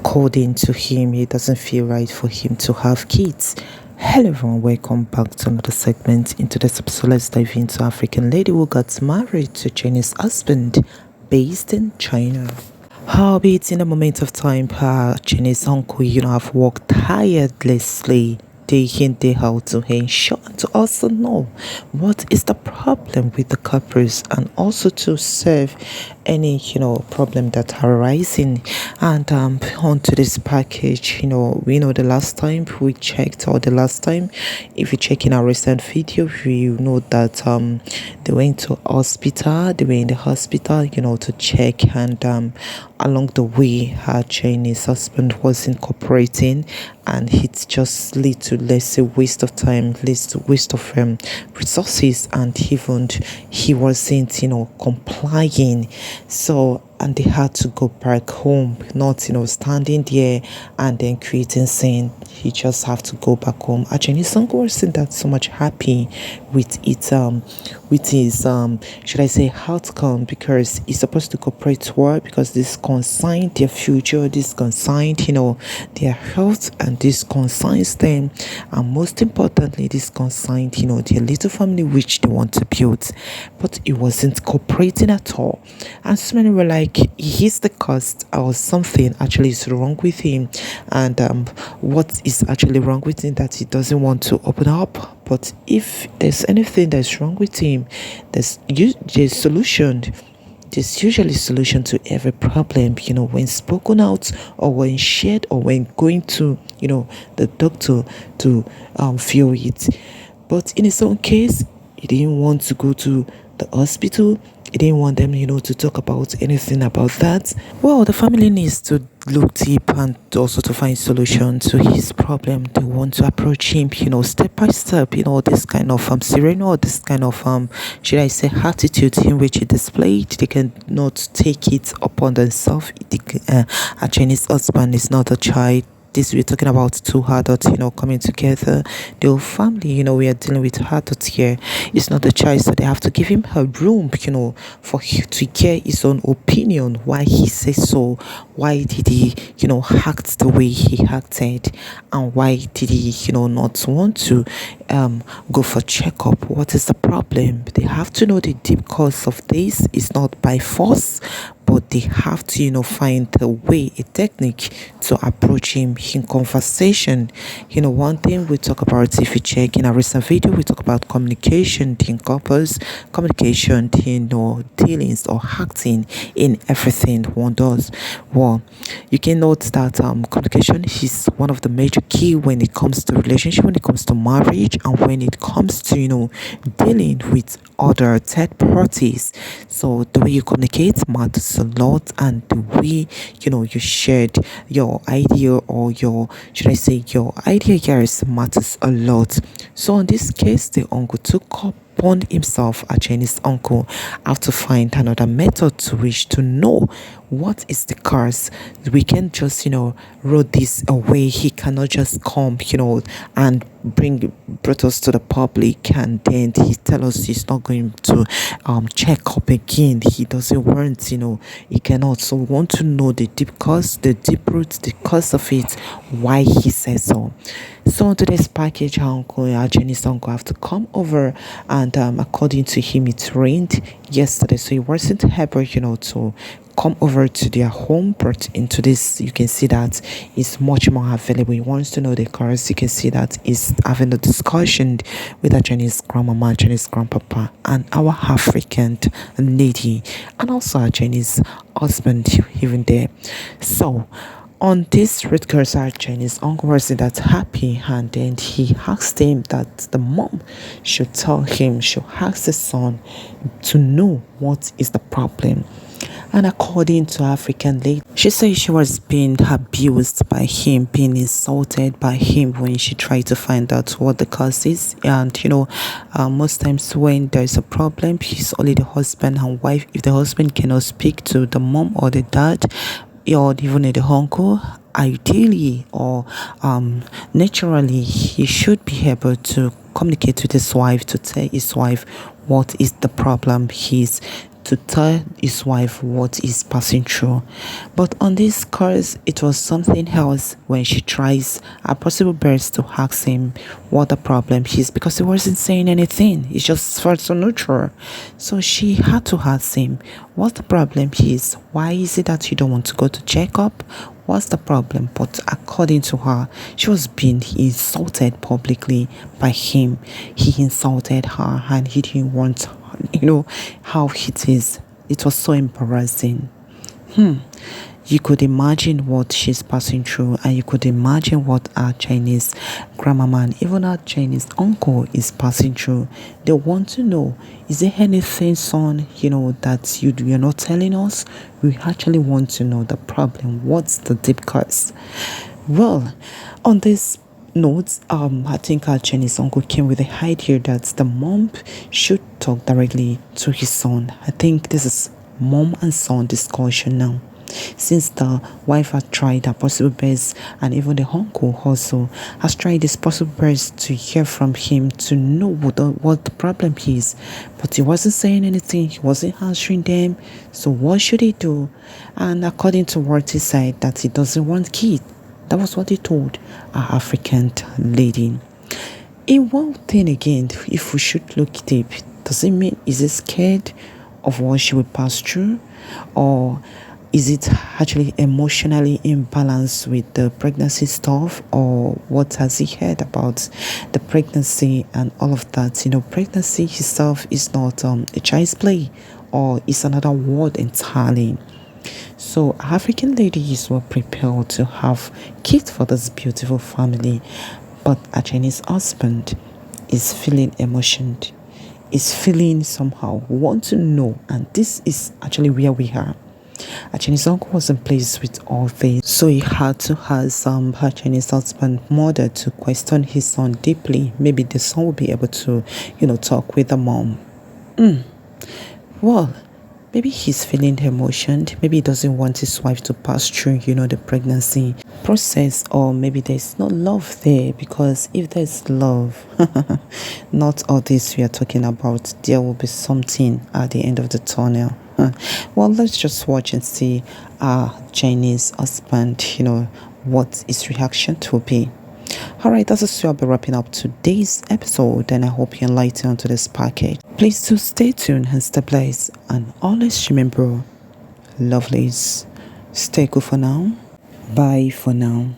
According to him, it doesn't feel right for him to have kids. Hello everyone, welcome back to another segment. Into this episode, let's dive into African lady who got married to Chinese husband based in China. Albeit in a moment of time, her Chinese uncle, have worked tirelessly day in, day out to ensure and to also know what is the problem with the couples and also to serve any problem that are arising. And onto this package, we know the last time we checked, or the last time, if you check in our recent video, we know that they went to hospital, they were in the hospital, to check, and along the way her Chinese husband wasn't cooperating, and it just lead to, let's say, waste of time, leads to waste of resources, and even he wasn't complying. So, and they had to go back home, not standing there and then creating scene. He just have to go back home. Actually, Sango wasn't that so much happy with it, with his should I say outcome, because he's supposed to cooperate well, because this consigned their future, this consigned their health, and this consigns them, and most importantly, this consigned their little family which they want to build. But it wasn't cooperating at all, and so many were like, he is the cost, or something actually is wrong with him. And what is actually wrong with him, that he doesn't want to open up. But if there's anything that's wrong with him, there's solution. There's usually solution to every problem, when spoken out, or when shared, or when going to the doctor to feel it. But in his own case, he didn't want to go to the hospital. He didn't want them, to talk about anything about that. Well, the family needs to look deep and also to find solution to his problem. They want to approach him, step by step, this kind of sereno, this kind of should I say attitude in which he displayed. They cannot take it upon themselves. A Chinese husband is not a child. This we're talking about two adults, coming together. The whole family, we are dealing with adults here. It's not a child, so they have to give him her room, for him to get his own opinion. Why he says so? Why did he, act the way he acted? And why did he, not want to go for checkup? What is the problem? They have to know the deep cause of this. It's not by force, but they have to find a way, a technique to approach him in conversation. One thing we talk about, if you check in a recent video, we talk about communication in couples, communication in dealings or acting in everything one does. Well, you can note that communication is one of the major key when it comes to relationship, when it comes to marriage, and when it comes to dealing with other third parties. So the way you communicate matters a lot, and the way you shared your idea, or your idea here matters a lot. So in this case, the uncle took upon himself, a Chinese uncle, have to find another method to which to know what is the cause. We can just roll this away. He cannot just come and brought us to the public, and then he tell us he's not going to check up again. He doesn't want, he cannot. So we want to know the deep cause, the deep roots, the cause of it, why he says so. So into this package, our Chinese uncle have to come over, and according to him, it rained yesterday, so he wasn't able to come over to their home. But into this, you can see that it's much more available. He wants to know the cause. You can see that he's having a discussion with a Chinese grandmama, Chinese grandpapa, and our African lady, and also a Chinese husband even there. So on this red cursor, Chinese uncle wasn't that happy, and then he asked him that the mom should tell him, should ask the son to know what is the problem. And according to African lady, she said she was being abused by him, being insulted by him when she tried to find out what the cause is. And most times when there's a problem, it's only the husband and wife. If the husband cannot speak to the mom or the dad, or even the uncle, ideally or naturally, he should be able to communicate with his wife, to tell his wife what is the problem he's to tell his wife what he's passing through. But on this course, it was something else when she tries her possible best to ask him what the problem is, because he wasn't saying anything. It just felt so neutral. So she had to ask him what the problem is. Why is it that you don't want to go to checkup? What's the problem? But according to her, she was being insulted publicly by him. He insulted her and he didn't want, how it is. It was so embarrassing. You could imagine what she's passing through, and you could imagine what our Chinese grandmama and even our Chinese uncle is passing through. They want to know, is there anything, son, that you're not telling us? We actually want to know the problem. What's the deep cause? Well, on this note, I think our Chinese uncle came with the idea that the mom should talk directly to his son. I think this is mom and son discussion now, since the wife had tried her possible best, and even the uncle also has tried his possible best to hear from him to know what the problem is. But he wasn't saying anything, he wasn't answering them. So what should he do? And according to what he said, that he doesn't want kids. That was what he told our African lady. In one thing again, if we should look deep, does it mean, is he scared of what she will pass through? Or is it actually emotionally imbalanced with the pregnancy stuff? Or what has he heard about the pregnancy and all of that? Pregnancy itself is not a child's play, or it's another world entirely. So African ladies were prepared to have kids for this beautiful family, but a Chinese husband is feeling emotioned, is feeling somehow, want to know, and this is actually where we are. A Chinese uncle wasn't pleased with all this, so he had to ask her Chinese husband mother to question his son deeply. Maybe the son will be able to, talk with the mom. Well, maybe he's feeling emotioned. Maybe he doesn't want his wife to pass through, the pregnancy process. Or maybe there's no love there, because if there's love, not all this we are talking about, there will be something at the end of the tunnel. Well, let's just watch and see our Chinese husband, what his reaction will be. Alright, that's just where I'll be wrapping up today's episode, and I hope you enlightened onto this package. Please do stay tuned and stay blessed, and always remember, lovelies, stay good for now. Bye for now.